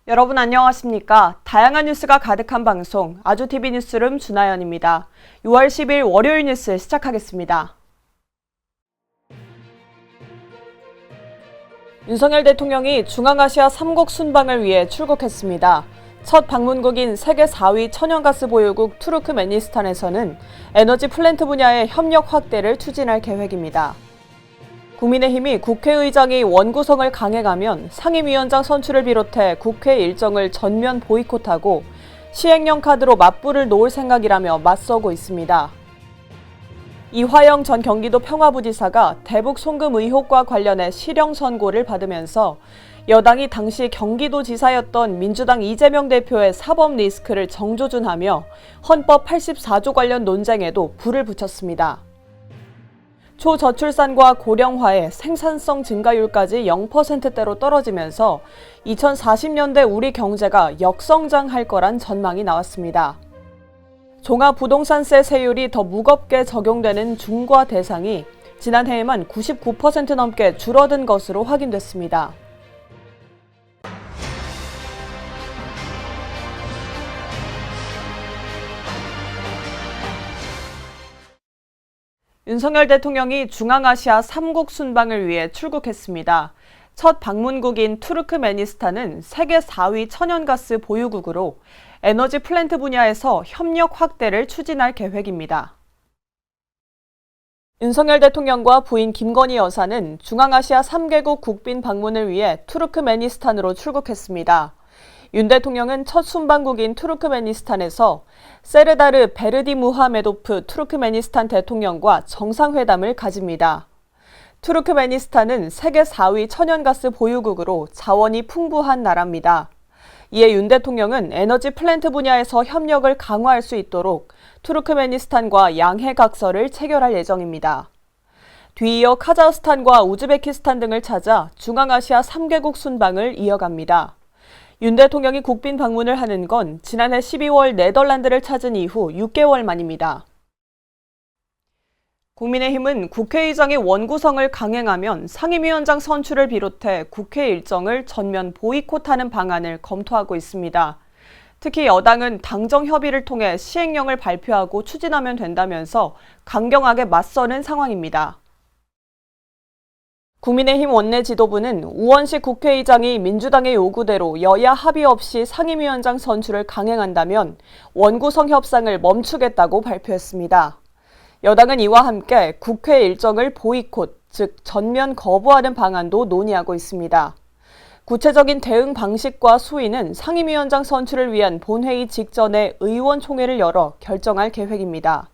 여러분 안녕하십니까? 다양한 뉴스가 가득한 방송 아주TV 뉴스룸 준하연입니다. 6월 10일 월요일 뉴스 시작하겠습니다. 윤석열 대통령이 중앙아시아 3국 순방을 위해 출국했습니다. 첫 방문국인 세계 4위 천연가스 보유국 투르크메니스탄에서는 에너지 플랜트 분야의 협력 확대를 추진할 계획입니다. 국민의힘이 국회의장이 원구성을 강행하면 상임위원장 선출을 비롯해 국회 일정을 전면 보이콧하고 시행령 카드로 맞불을 놓을 생각이라며 맞서고 있습니다. 이화영 전 경기도 평화부지사가 대북 송금 의혹과 관련해 실형 선고를 받으면서 여당이 당시 경기도지사였던 민주당 이재명 대표의 사법 리스크를 정조준하며 헌법 84조 관련 논쟁에도 불을 붙였습니다. 초저출산과 고령화에 생산성 증가율까지 0%대로 떨어지면서 2040년대 우리 경제가 역성장할 거란 전망이 나왔습니다. 종합부동산세 세율이 더 무겁게 적용되는 중과 대상이 지난해에만 99% 넘게 줄어든 것으로 확인됐습니다. 윤석열 대통령이 중앙아시아 3국 순방을 위해 출국했습니다. 첫 방문국인 투르크메니스탄은 세계 4위 천연가스 보유국으로 에너지 플랜트 분야에서 협력 확대를 추진할 계획입니다. 윤석열 대통령과 부인 김건희 여사는 중앙아시아 3개국 국빈 방문을 위해 투르크메니스탄으로 출국했습니다. 윤 대통령은 첫 순방국인 투르크메니스탄에서 세르다르 베르디무하메도프 투르크메니스탄 대통령과 정상회담을 가집니다. 투르크메니스탄은 세계 4위 천연가스 보유국으로 자원이 풍부한 나라입니다. 이에 윤 대통령은 에너지 플랜트 분야에서 협력을 강화할 수 있도록 투르크메니스탄과 양해각서를 체결할 예정입니다. 뒤이어 카자흐스탄과 우즈베키스탄 등을 찾아 중앙아시아 3개국 순방을 이어갑니다. 윤 대통령이 국빈 방문을 하는 건 지난해 12월 네덜란드를 찾은 이후 6개월 만입니다. 국민의힘은 국회의장이 원구성을 강행하면 상임위원장 선출을 비롯해 국회 일정을 전면 보이콧하는 방안을 검토하고 있습니다. 특히 여당은 당정 협의를 통해 시행령을 발표하고 추진하면 된다면서 강경하게 맞서는 상황입니다. 국민의힘 원내 지도부는 우원식 국회의장이 민주당의 요구대로 여야 합의 없이 상임위원장 선출을 강행한다면 원구성 협상을 멈추겠다고 발표했습니다. 여당은 이와 함께 국회 일정을 보이콧, 즉 전면 거부하는 방안도 논의하고 있습니다. 구체적인 대응 방식과 수위는 상임위원장 선출을 위한 본회의 직전에 의원총회를 열어 결정할 계획입니다.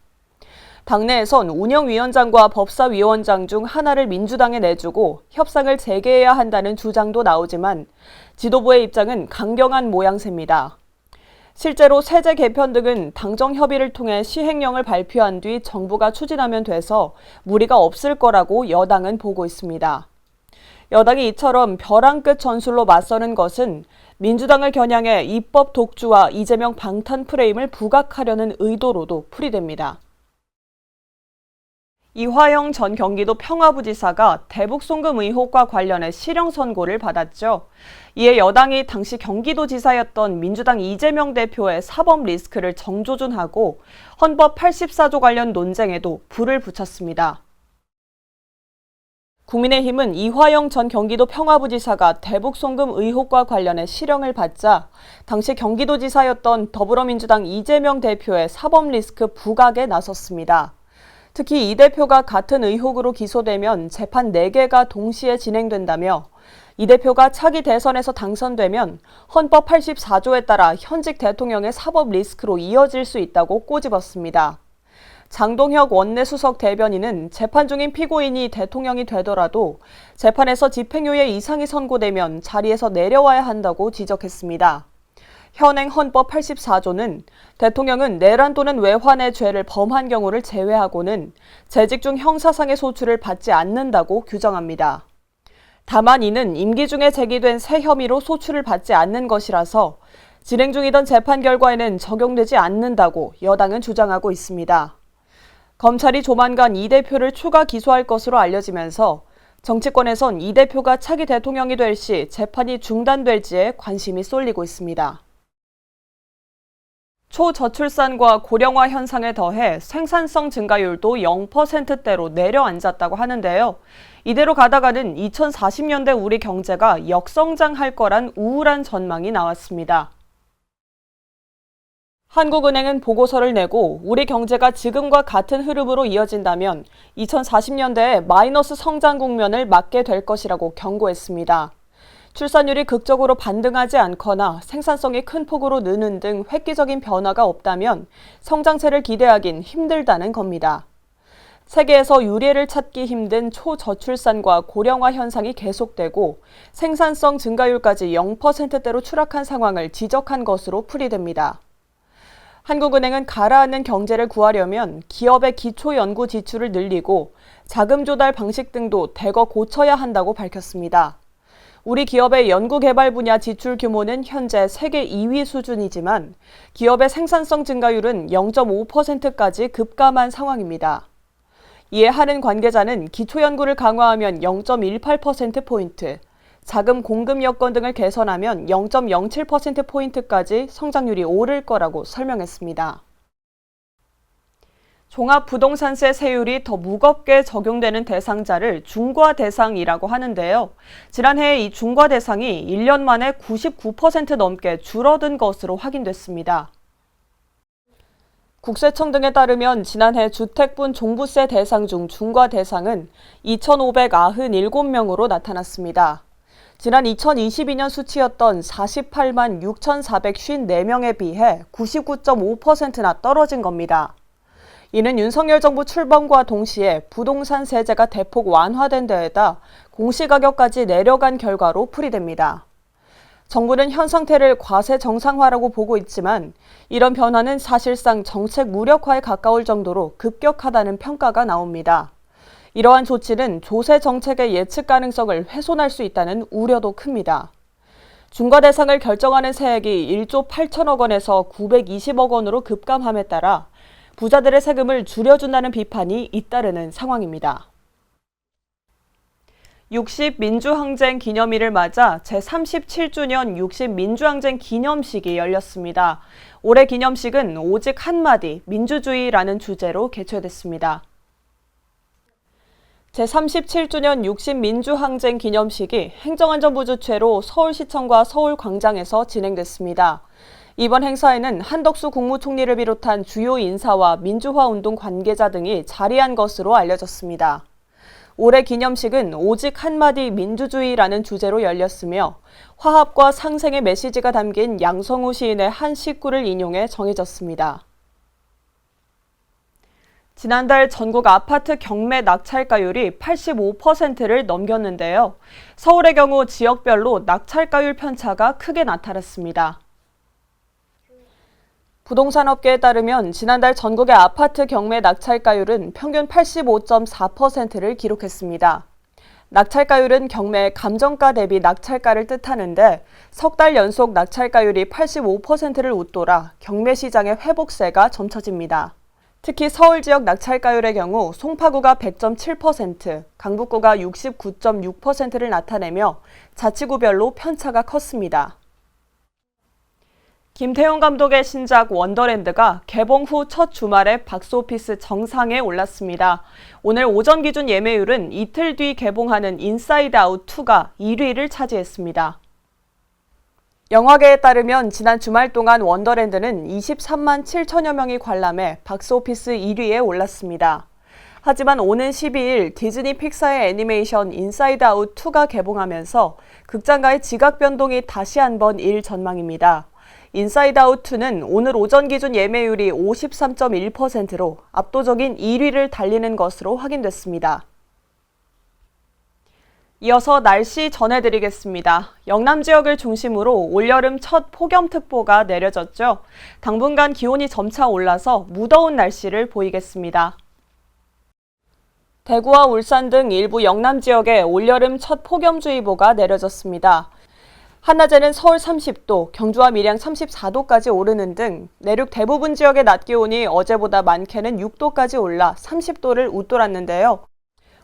당내에선 운영위원장과 법사위원장 중 하나를 민주당에 내주고 협상을 재개해야 한다는 주장도 나오지만 지도부의 입장은 강경한 모양새입니다. 실제로 세제 개편 등은 당정 협의를 통해 시행령을 발표한 뒤 정부가 추진하면 돼서 무리가 없을 거라고 여당은 보고 있습니다. 여당이 이처럼 벼랑 끝 전술로 맞서는 것은 민주당을 겨냥해 입법 독주와 이재명 방탄 프레임을 부각하려는 의도로도 풀이됩니다. 이화영 전 경기도 평화부지사가 대북 송금 의혹과 관련해 실형 선고를 받았죠. 이에 여당이 당시 경기도지사였던 민주당 이재명 대표의 사법 리스크를 정조준하고 헌법 84조 관련 논쟁에도 불을 붙였습니다. 국민의힘은 이화영 전 경기도 평화부지사가 대북 송금 의혹과 관련해 실형을 받자 당시 경기도지사였던 더불어민주당 이재명 대표의 사법 리스크 부각에 나섰습니다. 특히 이 대표가 같은 의혹으로 기소되면 재판 4개가 동시에 진행된다며 이 대표가 차기 대선에서 당선되면 헌법 84조에 따라 현직 대통령의 사법 리스크로 이어질 수 있다고 꼬집었습니다. 장동혁 원내수석 대변인은 재판 중인 피고인이 대통령이 되더라도 재판에서 집행유예 이상이 선고되면 자리에서 내려와야 한다고 지적했습니다. 현행 헌법 84조는 대통령은 내란 또는 외환의 죄를 범한 경우를 제외하고는 재직 중 형사상의 소출을 받지 않는다고 규정합니다. 다만 이는 임기 중에 제기된 새 혐의로 소출을 받지 않는 것이라서 진행 중이던 재판 결과에는 적용되지 않는다고 여당은 주장하고 있습니다. 검찰이 조만간 이 대표를 추가 기소할 것으로 알려지면서 정치권에선 이 대표가 차기 대통령이 될 시 재판이 중단될지에 관심이 쏠리고 있습니다. 초저출산과 고령화 현상에 더해 생산성 증가율도 0%대로 내려앉았다고 하는데요. 이대로 가다가는 2040년대 우리 경제가 역성장할 거란 우울한 전망이 나왔습니다. 한국은행은 보고서를 내고 우리 경제가 지금과 같은 흐름으로 이어진다면 2040년대에 마이너스 성장 국면을 맞게 될 것이라고 경고했습니다. 출산율이 극적으로 반등하지 않거나 생산성이 큰 폭으로 느는 등 획기적인 변화가 없다면 성장세를 기대하긴 힘들다는 겁니다. 세계에서 유례를 찾기 힘든 초저출산과 고령화 현상이 계속되고 생산성 증가율까지 0%대로 추락한 상황을 지적한 것으로 풀이됩니다. 한국은행은 가라앉는 경제를 구하려면 기업의 기초연구 지출을 늘리고 자금 조달 방식 등도 대거 고쳐야 한다고 밝혔습니다. 우리 기업의 연구개발 분야 지출 규모는 현재 세계 2위 수준이지만 기업의 생산성 증가율은 0.5%까지 급감한 상황입니다. 이에 한은 관계자는 기초연구를 강화하면 0.18%포인트, 자금 공급 여건 등을 개선하면 0.07%포인트까지 성장률이 오를 거라고 설명했습니다. 종합부동산세 세율이 더 무겁게 적용되는 대상자를 중과 대상이라고 하는데요. 지난해 이 중과 대상이 1년 만에 99% 넘게 줄어든 것으로 확인됐습니다. 국세청 등에 따르면 지난해 주택분 종부세 대상 중 중과 대상은 2,597명으로 나타났습니다. 지난 2022년 수치였던 48만 6,454명에 비해 99.5%나 떨어진 겁니다. 이는 윤석열 정부 출범과 동시에 부동산 세제가 대폭 완화된 데에다 공시가격까지 내려간 결과로 풀이됩니다. 정부는 현 상태를 과세 정상화라고 보고 있지만 이런 변화는 사실상 정책 무력화에 가까울 정도로 급격하다는 평가가 나옵니다. 이러한 조치는 조세 정책의 예측 가능성을 훼손할 수 있다는 우려도 큽니다. 중과 대상을 결정하는 세액이 1조 8천억 원에서 920억 원으로 급감함에 따라 부자들의 세금을 줄여준다는 비판이 잇따르는 상황입니다. 60 민주항쟁 기념일을 맞아 제37주년 60 민주항쟁 기념식이 열렸습니다. 올해 기념식은 오직 한마디 민주주의라는 주제로 개최됐습니다. 제37주년 60 민주항쟁 기념식이 행정안전부 주최로 서울시청과 서울광장에서 진행됐습니다. 이번 행사에는 한덕수 국무총리를 비롯한 주요 인사와 민주화운동 관계자 등이 자리한 것으로 알려졌습니다. 올해 기념식은 오직 한마디 민주주의라는 주제로 열렸으며 화합과 상생의 메시지가 담긴 양성우 시인의 한 시구를 인용해 정해졌습니다. 지난달 전국 아파트 경매 낙찰가율이 85%를 넘겼는데요. 서울의 경우 지역별로 낙찰가율 편차가 크게 나타났습니다. 부동산업계에 따르면 지난달 전국의 아파트 경매 낙찰가율은 평균 85.4%를 기록했습니다. 낙찰가율은 경매의 감정가 대비 낙찰가를 뜻하는데 석 달 연속 낙찰가율이 85%를 웃돌아 경매 시장의 회복세가 점쳐집니다. 특히 서울 지역 낙찰가율의 경우 송파구가 100.7%, 강북구가 69.6%를 나타내며 자치구별로 편차가 컸습니다. 김태형 감독의 신작 원더랜드가 개봉 후 첫 주말에 박스오피스 정상에 올랐습니다. 오늘 오전 기준 예매율은 이틀 뒤 개봉하는 인사이드 아웃 2가 1위를 차지했습니다. 영화계에 따르면 지난 주말 동안 원더랜드는 23만 7천여 명이 관람해 박스오피스 1위에 올랐습니다. 하지만 오는 12일 디즈니 픽사의 애니메이션 인사이드 아웃 2가 개봉하면서 극장가의 지각 변동이 다시 한번 일 전망입니다. 인사이드 아웃 2는 오늘 오전 기준 예매율이 53.1%로 압도적인 1위를 달리는 것으로 확인됐습니다. 이어서 날씨 전해드리겠습니다. 영남 지역을 중심으로 올여름 첫 폭염특보가 내려졌죠. 당분간 기온이 점차 올라서 무더운 날씨를 보이겠습니다. 대구와 울산 등 일부 영남 지역에 올여름 첫 폭염주의보가 내려졌습니다. 한낮에는 서울 30도, 경주와 밀양 34도까지 오르는 등 내륙 대부분 지역의 낮 기온이 어제보다 많게는 6도까지 올라 30도를 웃돌았는데요.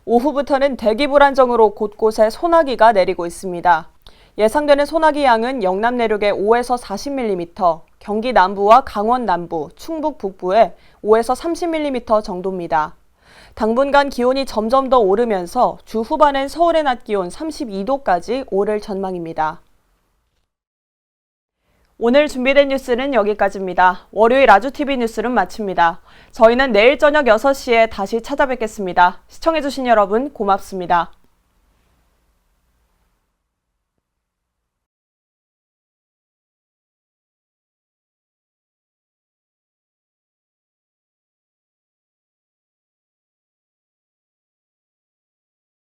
오후부터는 대기 불안정으로 곳곳에 소나기가 내리고 있습니다. 예상되는 소나기 양은 영남 내륙에 5에서 40mm, 경기 남부와 강원 남부, 충북 북부에 5에서 30mm 정도입니다. 당분간 기온이 점점 더 오르면서 주 후반엔 서울의 낮 기온 32도까지 오를 전망입니다. 오늘 준비된 뉴스는 여기까지입니다. 월요일 아주TV 뉴스는 마칩니다. 저희는 내일 저녁 6시에 다시 찾아뵙겠습니다. 시청해주신 여러분 고맙습니다.